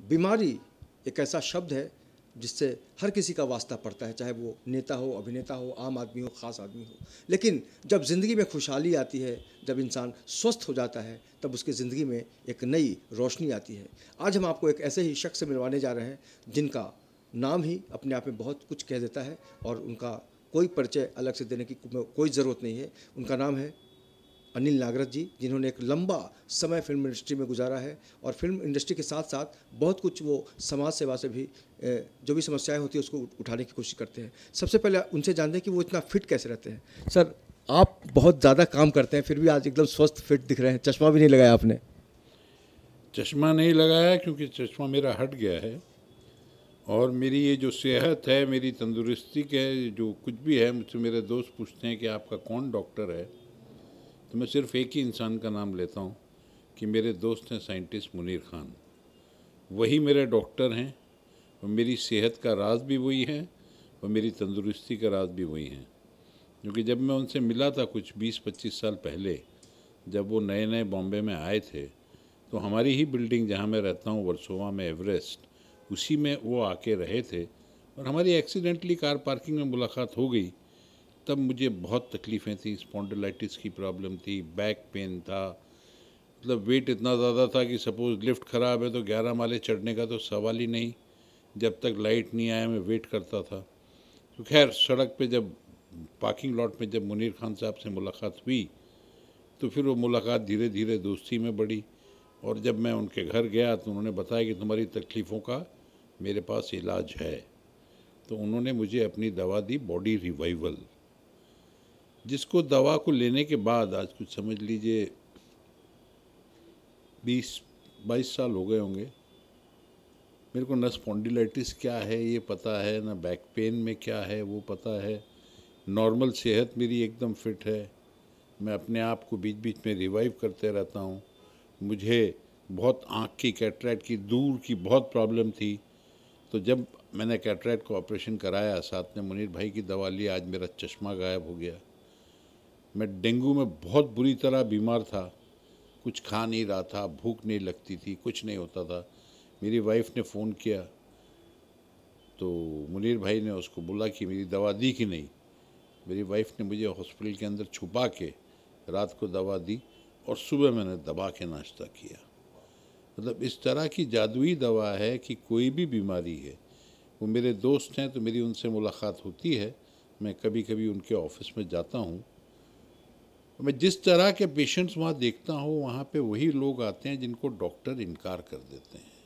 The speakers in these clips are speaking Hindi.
बीमारी एक ऐसा शब्द है जिससे हर किसी का वास्ता पड़ता है, चाहे वो नेता हो, अभिनेता हो, आम आदमी हो, ख़ास आदमी हो। लेकिन जब ज़िंदगी में खुशहाली आती है, जब इंसान स्वस्थ हो जाता है, तब उसकी ज़िंदगी में एक नई रोशनी आती है। आज हम आपको एक ऐसे ही शख्स से मिलवाने जा रहे हैं जिनका नाम ही अपने आप में बहुत कुछ कह देता है और उनका कोई परिचय अलग से देने की कोई ज़रूरत नहीं है। उनका नाम है अनिल नागरथ जी, जिन्होंने एक लंबा समय फिल्म इंडस्ट्री में गुजारा है और फिल्म इंडस्ट्री के साथ साथ बहुत कुछ वो समाज सेवा से भी जो भी समस्याएं होती है उसको उठाने की कोशिश करते हैं। सबसे पहले उनसे जानते हैं कि वो इतना फिट कैसे रहते हैं। सर, आप बहुत ज़्यादा काम करते हैं, फिर भी आज एकदम स्वस्थ फिट दिख रहे हैं। चश्मा भी नहीं लगाया आपने। चश्मा नहीं लगाया क्योंकि चश्मा मेरा हट गया है और मेरी ये जो सेहत है, मेरी तंदुरुस्ती के जो कुछ भी है, मुझसे मेरे दोस्त पूछते हैं कि आपका कौन डॉक्टर है, तो मैं सिर्फ एक ही इंसान का नाम लेता हूँ कि मेरे दोस्त हैं साइंटिस्ट मुनीर खान। वही मेरे डॉक्टर हैं और मेरी सेहत का राज भी वही है और मेरी तंदुरुस्ती का राज भी वही है। क्योंकि जब मैं उनसे मिला था कुछ 20-25 साल पहले, जब वो नए नए बॉम्बे में आए थे, तो हमारी ही बिल्डिंग जहाँ मैं रहता हूँ वर्सोवा में, एवरेस्ट, उसी में वो आके रहे थे और हमारी एक्सीडेंटली कार पार्किंग में मुलाकात हो गई। तब मुझे बहुत तकलीफ़ें थी, स्पॉन्डिलाइटिस की प्रॉब्लम थी, बैक पेन था, मतलब वेट इतना ज़्यादा था कि सपोज़ लिफ्ट ख़राब है तो 11 माले चढ़ने का तो सवाल ही नहीं। जब तक लाइट नहीं आया मैं वेट करता था। तो खैर सड़क पे जब पार्किंग लॉट में जब मुनीर खान साहब से मुलाकात हुई तो फिर वो मुलाकात धीरे धीरे दोस्ती में बढ़ी और जब मैं उनके घर गया तो उन्होंने बताया कि तुम्हारी तकलीफ़ों का मेरे पास इलाज है। तो उन्होंने मुझे अपनी दवा दी, बॉडी रिवाइवल, जिसको दवा को लेने के बाद आज कुछ समझ लीजिए 20-22 साल हो गए होंगे। मेरे को न स्पॉन्डिलाइटिस क्या है ये पता है, न बैक पेन में क्या है वो पता है। नॉर्मल सेहत मेरी एकदम फिट है। मैं अपने आप को बीच बीच में रिवाइव करते रहता हूँ। मुझे बहुत आँख की कैटरेक्ट की दूर की बहुत प्रॉब्लम थी, तो जब मैंने कैटरेक्ट का ऑपरेशन कराया, साथ में मुनीर भाई की दवा ली, आज मेरा चश्मा गायब हो गया। मैं डेंगू में बहुत बुरी तरह बीमार था, कुछ खा नहीं रहा था, भूख नहीं लगती थी, कुछ नहीं होता था। मेरी वाइफ ने फ़ोन किया तो मुनीर भाई ने उसको बोला कि मेरी दवा दी कि नहीं। मेरी वाइफ ने मुझे हॉस्पिटल के अंदर छुपा के रात को दवा दी और सुबह मैंने दबा के नाश्ता किया। मतलब इस तरह की जादुई दवा है कि कोई भी बीमारी है, वो मेरे दोस्त हैं तो मेरी उनसे मुलाकात होती है, मैं कभी कभी उनके ऑफिस में जाता हूँ। मैं जिस तरह के पेशेंट्स वहाँ देखता हूँ, वहाँ पे वही लोग आते हैं जिनको डॉक्टर इनकार कर देते हैं।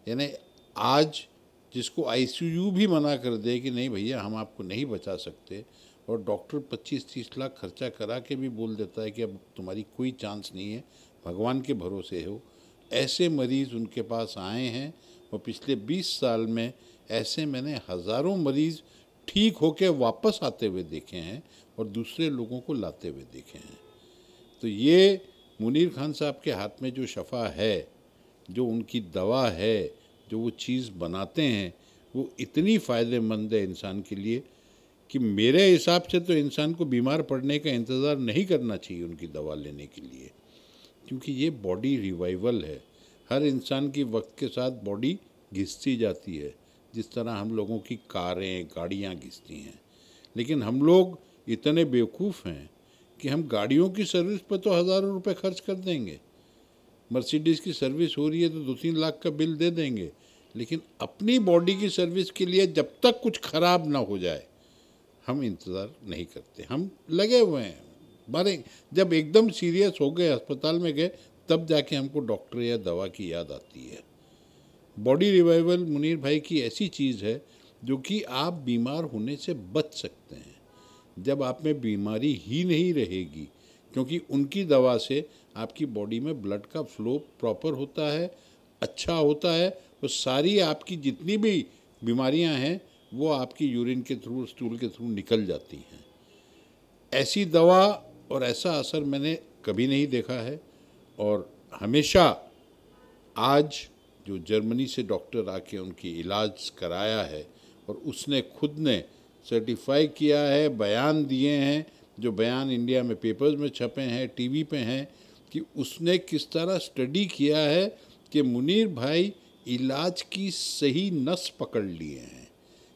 यानी आज जिसको आईसीयू भी मना कर दे कि नहीं भैया हम आपको नहीं बचा सकते, और डॉक्टर 25-30 लाख खर्चा करा के भी बोल देता है कि अब तुम्हारी कोई चांस नहीं है, भगवान के भरोसे हो, ऐसे मरीज़ उनके पास आए हैं। और पिछले 20 साल में ऐसे मैंने हज़ारों मरीज़ ठीक होके वापस आते हुए देखे हैं और दूसरे लोगों को लाते हुए देखे हैं। तो ये मुनीर खान साहब के हाथ में जो शफ़ा है, जो उनकी दवा है, जो वो चीज़ बनाते हैं, वो इतनी फ़ायदेमंद है इंसान के लिए कि मेरे हिसाब से तो इंसान को बीमार पड़ने का इंतज़ार नहीं करना चाहिए उनकी दवा लेने के लिए, क्योंकि ये बॉडी रिवाइवल है। हर इंसान की वक्त के साथ बॉडी घिसती जाती है, जिस तरह हम लोगों की कारें गाड़ियाँ घिसती हैं। लेकिन हम लोग इतने बेवकूफ़ हैं कि हम गाड़ियों की सर्विस पर तो हज़ारों रुपए खर्च कर देंगे। मर्सिडीज़ की सर्विस हो रही है तो 2-3 लाख का बिल दे देंगे, लेकिन अपनी बॉडी की सर्विस के लिए जब तक कुछ ख़राब ना हो जाए हम इंतज़ार नहीं करते। हम लगे हुए हैं, मारे जब एकदम सीरियस हो गए, अस्पताल में गए, तब जाके हमको डॉक्टर या दवा की याद आती है। बॉडी रिवाइवल मुनीर भाई की ऐसी चीज़ है जो कि आप बीमार होने से बच सकते हैं जब आप में बीमारी ही नहीं रहेगी, क्योंकि उनकी दवा से आपकी बॉडी में ब्लड का फ्लो प्रॉपर होता है, अच्छा होता है, और सारी आपकी जितनी भी बीमारियां हैं वो आपकी यूरिन के थ्रू, स्टूल के थ्रू निकल जाती हैं। ऐसी दवा और ऐसा असर मैंने कभी नहीं देखा है। और हमेशा आज जो जर्मनी से डॉक्टर आके उनकी इलाज कराया है और उसने खुद ने सर्टिफाई किया है, बयान दिए हैं, जो बयान इंडिया में पेपर्स में छपे हैं, टीवी पे हैं, कि उसने किस तरह स्टडी किया है कि मुनीर भाई इलाज की सही नस पकड़ लिए हैं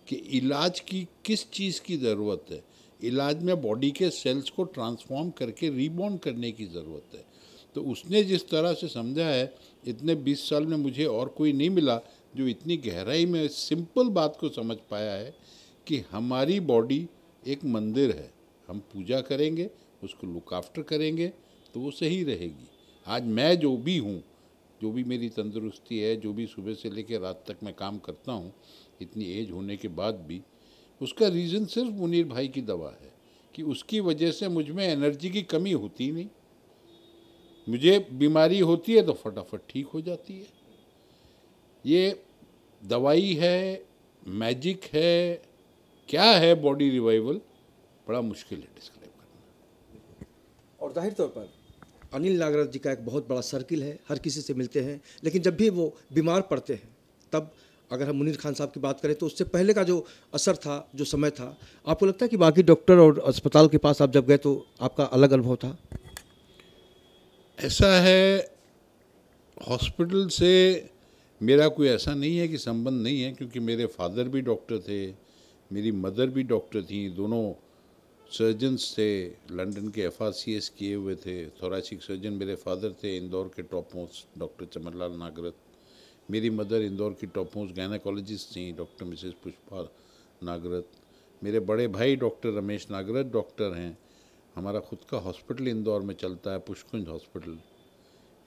कि इलाज की किस चीज़ की ज़रूरत है। इलाज में बॉडी के सेल्स को ट्रांसफॉर्म करके रीबॉर्न करने की ज़रूरत है। तो उसने जिस तरह से समझा है, इतने 20 साल में मुझे और कोई नहीं मिला जो इतनी गहराई में सिंपल बात को समझ पाया है कि हमारी बॉडी एक मंदिर है, हम पूजा करेंगे, उसको लुक आफ्टर करेंगे तो वो सही रहेगी। आज मैं जो भी हूँ, जो भी मेरी तंदुरुस्ती है, जो भी सुबह से लेकर रात तक मैं काम करता हूँ, इतनी एज होने के बाद भी, उसका रीज़न सिर्फ मुनीर भाई की दवा है कि उसकी वजह से मुझ में एनर्जी की कमी होती नहीं। मुझे बीमारी होती है तो फटाफट ठीक हो जाती है। ये दवाई है, मैजिक है, क्या है बॉडी रिवाइवल, बड़ा मुश्किल है डिस्क्राइब करना। और जाहिर तौर पर अनिल नागराज जी का एक बहुत बड़ा सर्किल है, हर किसी से मिलते हैं, लेकिन जब भी वो बीमार पड़ते हैं तब अगर हम मुनीर खान साहब की बात करें तो उससे पहले का जो असर था, जो समय था, आपको लगता है कि बाकी डॉक्टर और अस्पताल के पास आप जब गए तो आपका अलग अनुभव था? ऐसा है, हॉस्पिटल से मेरा कोई ऐसा नहीं है कि संबंध नहीं है, क्योंकि मेरे फादर भी डॉक्टर थे, मेरी मदर भी डॉक्टर थी, दोनों सर्जन्स थे, लंदन के FRCS किए हुए थे। थोरेसिक सर्जन मेरे फादर थे, इंदौर के टॉप मोस्ट डॉक्टर चमनलाल नागरत। मेरी मदर इंदौर की टॉप मोस्ट गायनेकोलॉजिस्ट थी, डॉक्टर मिसेस पुष्पा नागरत। मेरे बड़े भाई डॉक्टर रमेश नागरत डॉक्टर हैं। हमारा खुद का हॉस्पिटल इंदौर में चलता है, पुष्कुंज हॉस्पिटल।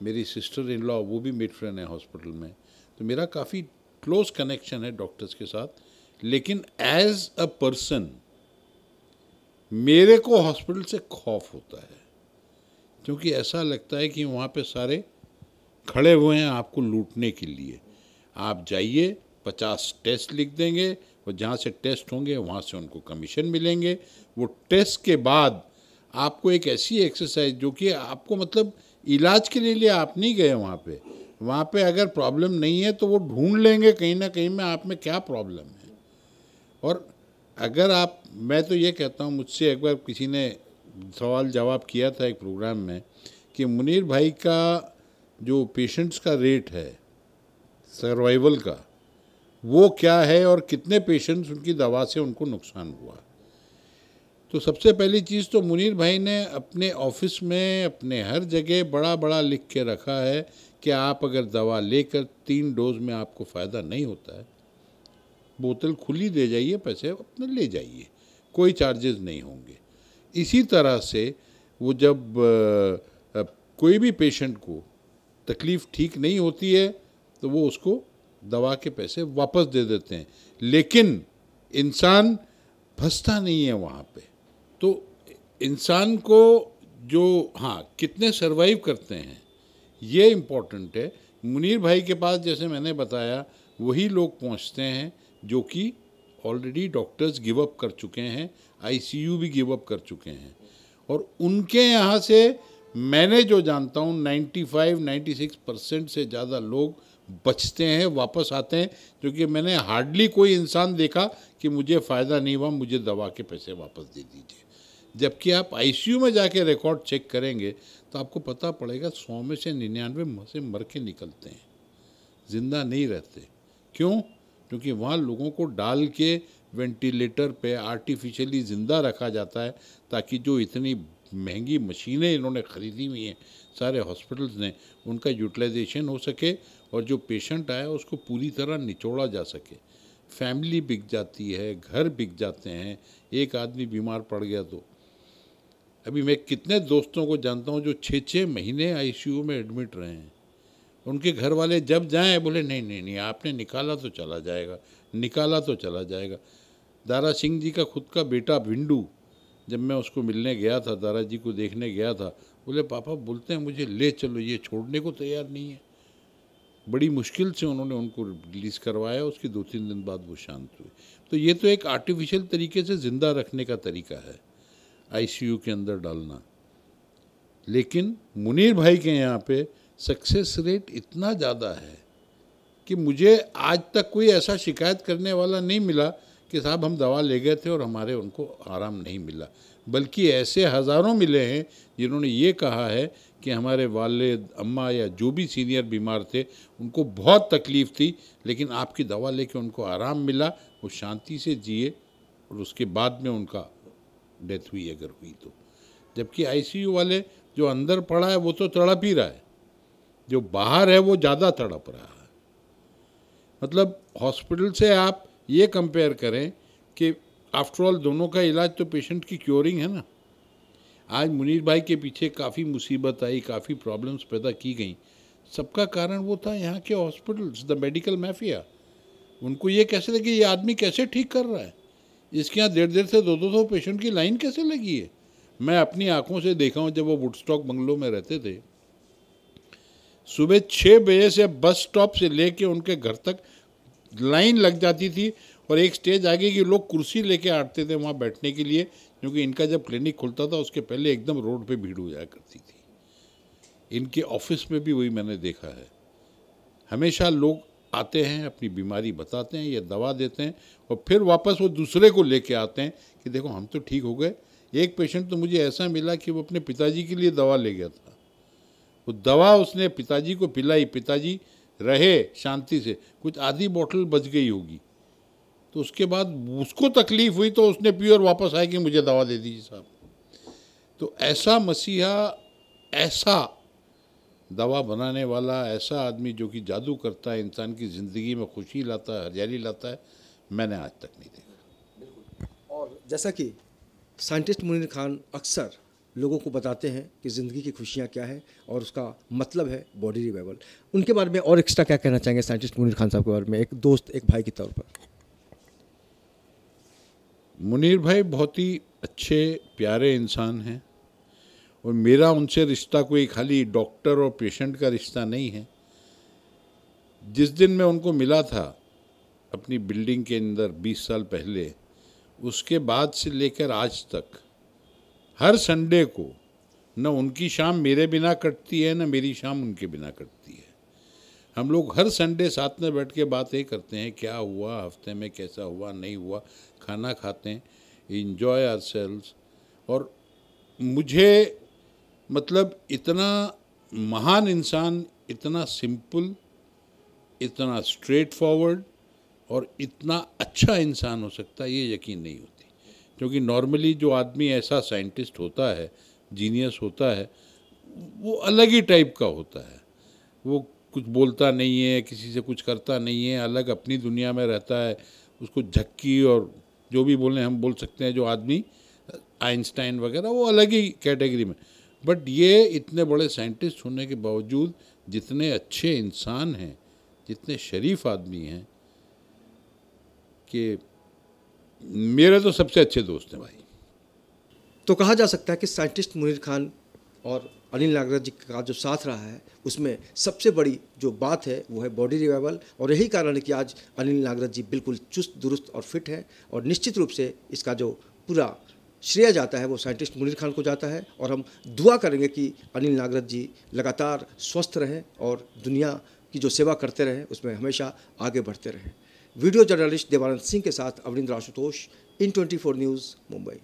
मेरी सिस्टर इन लॉ वो भी मेट्रन है हॉस्पिटल में। तो मेरा काफ़ी क्लोज कनेक्शन है डॉक्टर्स के साथ। लेकिन एज अ पर्सन मेरे को हॉस्पिटल से खौफ होता है, क्योंकि ऐसा लगता है कि वहाँ पे सारे खड़े हुए हैं आपको लूटने के लिए। आप जाइए, 50 टेस्ट लिख देंगे, और जहाँ से टेस्ट होंगे वहाँ से उनको कमीशन मिलेंगे। वो टेस्ट के बाद आपको एक ऐसी एक्सरसाइज जो कि आपको मतलब इलाज के लिए आप नहीं गए वहाँ पे अगर प्रॉब्लम नहीं है तो वो ढूंढ लेंगे कहीं ना कहीं में आप में क्या प्रॉब्लम है। और अगर आप, मैं तो ये कहता हूँ, मुझसे एक बार किसी ने सवाल जवाब किया था एक प्रोग्राम में कि मुनीर भाई का जो पेशेंट्स का रेट है सर्वाइवल का, वो क्या है और कितने पेशेंट्स उनकी दवा से उनको नुकसान हुआ। तो सबसे पहली चीज़ तो मुनीर भाई ने अपने ऑफिस में, अपने हर जगह बड़ा बड़ा लिख के रखा है कि आप अगर दवा लेकर 3 डोज में आपको फ़ायदा नहीं होता है, बोतल खुली दे जाइए, पैसे अपने ले जाइए, कोई चार्जेस नहीं होंगे। इसी तरह से वो जब कोई भी पेशेंट को तकलीफ़ ठीक नहीं होती है तो वो उसको दवा के पैसे वापस दे देते हैं, लेकिन इंसान फंसता नहीं है वहाँ पे। तो इंसान को जो, हाँ, कितने सरवाइव करते हैं ये इम्पोर्टेंट है। मुनीर भाई के पास जैसे मैंने बताया वही लोग पहुँचते हैं जो कि ऑलरेडी डॉक्टर्स गिव अप कर चुके हैं, ICU भी गिव अप कर चुके हैं, और उनके यहाँ से मैंने जो जानता हूँ 95-96% से ज़्यादा लोग बचते हैं, वापस आते हैं, क्योंकि मैंने हार्डली कोई इंसान देखा कि मुझे फ़ायदा नहीं हुआ, मुझे दवा के पैसे वापस दे दीजिए। जबकि आप ICU में जाके रिकॉर्ड चेक करेंगे तो आपको पता पड़ेगा 100 में से 99 से मर के निकलते हैं, ज़िंदा नहीं रहते। क्यों? क्योंकि वहाँ लोगों को डाल के वेंटिलेटर पे आर्टिफिशियली ज़िंदा रखा जाता है, ताकि जो इतनी महंगी मशीनें इन्होंने ख़रीदी हुई हैं सारे हॉस्पिटल्स ने, उनका यूटिलाइजेशन हो सके और जो पेशेंट आया उसको पूरी तरह निचोड़ा जा सके। फैमिली बिक जाती है, घर बिक जाते हैं, एक आदमी बीमार पड़ गया तो। अभी मैं कितने दोस्तों को जानता हूँ जो 6-6 महीने ICU में एडमिट रहे हैं। उनके घर वाले जब जाएं बोले नहीं नहीं नहीं, आपने निकाला तो चला जाएगा, निकाला तो चला जाएगा। दारा सिंह जी का खुद का बेटा भिंडू, जब मैं उसको मिलने गया था, दारा जी को देखने गया था, बोले पापा बोलते हैं मुझे ले चलो, ये छोड़ने को तैयार नहीं है। बड़ी मुश्किल से उन्होंने उनको रिलीज़ करवाया, उसके 2-3 दिन बाद वो शांत हुए। तो ये तो एक आर्टिफिशियल तरीके से ज़िंदा रखने का तरीका है, ICU के अंदर डालना। लेकिन मुनीर भाई के यहाँ पे सक्सेस रेट इतना ज़्यादा है कि मुझे आज तक कोई ऐसा शिकायत करने वाला नहीं मिला कि साहब हम दवा ले गए थे और हमारे उनको आराम नहीं मिला। बल्कि ऐसे हज़ारों मिले हैं जिन्होंने ये कहा है कि हमारे वालिद अम्मा या जो भी सीनियर बीमार थे उनको बहुत तकलीफ़ थी, लेकिन आपकी दवा लेके उनको आराम मिला, वो शांति से जिए और उसके बाद में उनका डेथ हुई अगर हुई तो। जबकि आईसीयू वाले जो अंदर पड़ा है वो तो तड़प ही रहा है, जो बाहर है वो ज़्यादा तड़प रहा है। मतलब हॉस्पिटल से आप ये कंपेयर करें कि आफ्टर ऑल दोनों का इलाज तो पेशेंट की क्योरिंग है ना। आज मुनीर भाई के पीछे काफ़ी मुसीबत आई, काफ़ी प्रॉब्लम्स पैदा की गई, सबका कारण वो था यहाँ के हॉस्पिटल्स, द मेडिकल माफिया। उनको ये कैसे लगे ये आदमी कैसे ठीक कर रहा है, इसके यहाँ देर से 200 पेशेंट की लाइन कैसे लगी है। मैं अपनी आंखों से देखा हूँ, जब वो वुडस्टॉक बंगलों में रहते थे, सुबह 6 बजे से बस स्टॉप से लेके उनके घर तक लाइन लग जाती थी, और एक स्टेज आगे कि लोग कुर्सी लेके आते थे वहाँ बैठने के लिए, क्योंकि इनका जब क्लिनिक खुलता था उसके पहले एकदम रोड पे भीड़ हो जाया करती थी। इनके ऑफिस में भी वही मैंने देखा है, हमेशा लोग आते हैं, अपनी बीमारी बताते हैं या दवा देते हैं, और फिर वापस वो दूसरे को लेके आते हैं कि देखो हम तो ठीक हो गए। एक पेशेंट तो मुझे ऐसा मिला कि वो अपने पिताजी के लिए दवा ले गया था, वो दवा उसने पिताजी को पिलाई, पिताजी रहे शांति से, कुछ आधी बोतल बच गई होगी, तो उसके बाद उसको तकलीफ़ हुई तो उसने पी और वापस आए कि मुझे दवा दे दीजिए साहब। तो ऐसा मसीहा, ऐसा दवा बनाने वाला, ऐसा आदमी जो कि जादू करता है, इंसान की ज़िंदगी में खुशी लाता है, हरियाली लाता है, मैंने आज तक नहीं देखा। और जैसा कि साइंटिस्ट मुनीर खान अक्सर लोगों को बताते हैं कि ज़िंदगी की खुशियाँ क्या है और उसका मतलब है बॉडी रिवाइवल, उनके बारे में और एक्स्ट्रा क्या कहना चाहेंगे साइंटिस्ट मुनीर खान साहब के बारे में, एक दोस्त, एक भाई के तौर पर? मुनीर भाई बहुत ही अच्छे प्यारे इंसान हैं, और मेरा उनसे रिश्ता कोई खाली डॉक्टर और पेशेंट का रिश्ता नहीं है। जिस दिन मैं उनको मिला था अपनी बिल्डिंग के अंदर 20 साल पहले, उसके बाद से लेकर आज तक हर संडे को न उनकी शाम मेरे बिना कटती है, न मेरी शाम उनके बिना कटती है। हम लोग हर संडे साथ में बैठ के बातें करते हैं, क्या हुआ हफ्ते में, कैसा हुआ नहीं हुआ, खाना खाते हैं, इंजॉय आवरसेल्व्स। और मुझे मतलब इतना महान इंसान, इतना सिंपल, इतना स्ट्रेट फॉरवर्ड और इतना अच्छा इंसान हो सकता है, ये यकीन नहीं होती। क्योंकि नॉर्मली जो आदमी ऐसा साइंटिस्ट होता है, जीनियस होता है, वो अलग ही टाइप का होता है। वो कुछ बोलता नहीं है, किसी से कुछ करता नहीं है, अलग अपनी दुनिया में रहता है। उसको झक्की और जो भी बोलने हम बोल सकते हैं, जो आदमी आइंस्टाइन वगैरह, वो अलग ही कैटेगरी में। बट ये इतने बड़े साइंटिस्ट होने के बावजूद जितने अच्छे इंसान हैं, जितने शरीफ आदमी हैं, कि मेरे तो सबसे अच्छे दोस्त हैं भाई। तो कहा जा सकता है कि साइंटिस्ट मुनीर खान और अनिल नागराज जी का जो साथ रहा है, उसमें सबसे बड़ी जो बात है वो है बॉडी रिवाइवल, और यही कारण है कि आज अनिल नागराज जी बिल्कुल चुस्त दुरुस्त और फिट है। और निश्चित रूप से इसका जो पूरा श्रेय जाता है वो साइंटिस्ट मुनीर खान को जाता है, और हम दुआ करेंगे कि अनिल नागराज जी लगातार स्वस्थ रहें और दुनिया की जो सेवा करते रहें उसमें हमेशा आगे बढ़ते रहें। वीडियो जर्नलिस्ट देवानंद सिंह के साथ अवनिंद्र आशुतोष, इन 24 न्यूज़, मुंबई।